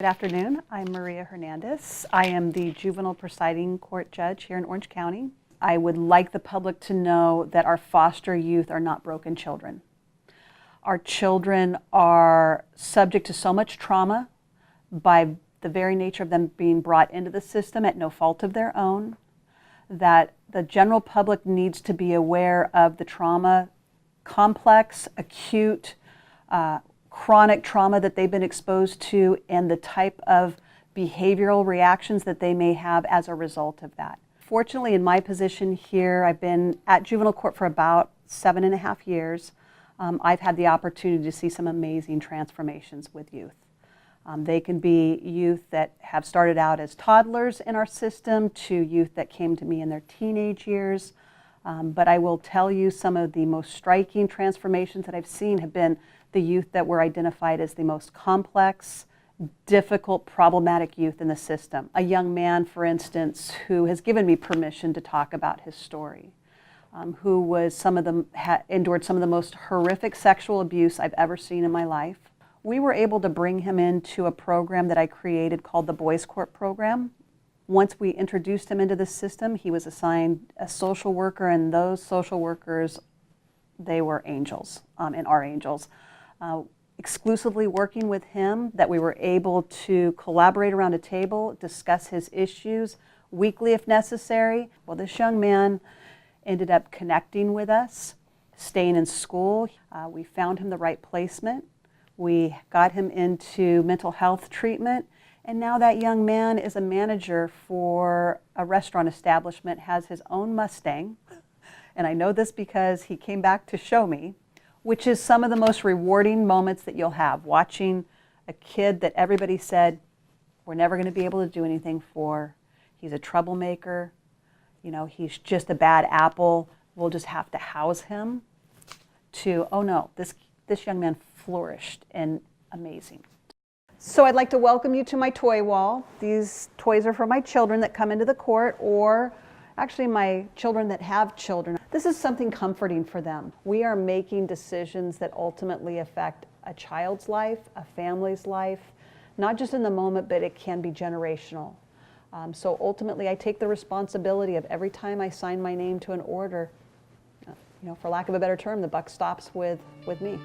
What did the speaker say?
Good afternoon. I'm Maria Hernandez. I am the Juvenile Presiding Court Judge here in Orange County. I would like the public to know that our foster youth are not broken children. Our children are subject to so much trauma by the very nature of them being brought into the system at no fault of their own, that the general public needs to be aware of the trauma, complex, acute, chronic trauma that they've been exposed to and the type of behavioral reactions that they may have as a result of that. Fortunately, in my position here, I've been at juvenile court for about 7.5 years. I've had the opportunity to see some amazing transformations with youth. They can be youth that have started out as toddlers in our system to youth that came to me in their teenage years. But I will tell you some of the most striking transformations that I've seen have been the youth that were identified as the most complex, difficult, problematic youth in the system. A young man, for instance, who has given me permission to talk about his story, who was endured some of the most horrific sexual abuse I've ever seen in my life. We were able to bring him into a program that I created called the Boys Court Program. Once we introduced him into the system, he was assigned a social worker, and those social workers, they were angels and are angels. Exclusively working with him, that we were able to collaborate around a table, discuss his issues weekly if necessary. Well, this young man ended up connecting with us, staying in school. We found him the right placement. We got him into mental health treatment, and now that young man is a manager for a restaurant establishment, has his own Mustang, and I know this because he came back to show me, which is some of the most rewarding moments that you'll have, watching a kid that everybody said, we're never going to be able to do anything for. He's a troublemaker, you know, he's just a bad apple, we'll just have to house him, to, oh no, this young man flourished and amazing. So I'd like to welcome you to my toy wall. These toys are for my children that come into the court, or actually my children that have children. This is something comforting for them. We are making decisions that ultimately affect a child's life, a family's life, not just in the moment, but it can be generational. So ultimately I take the responsibility of every time I sign my name to an order, you know, for lack of a better term, the buck stops with me.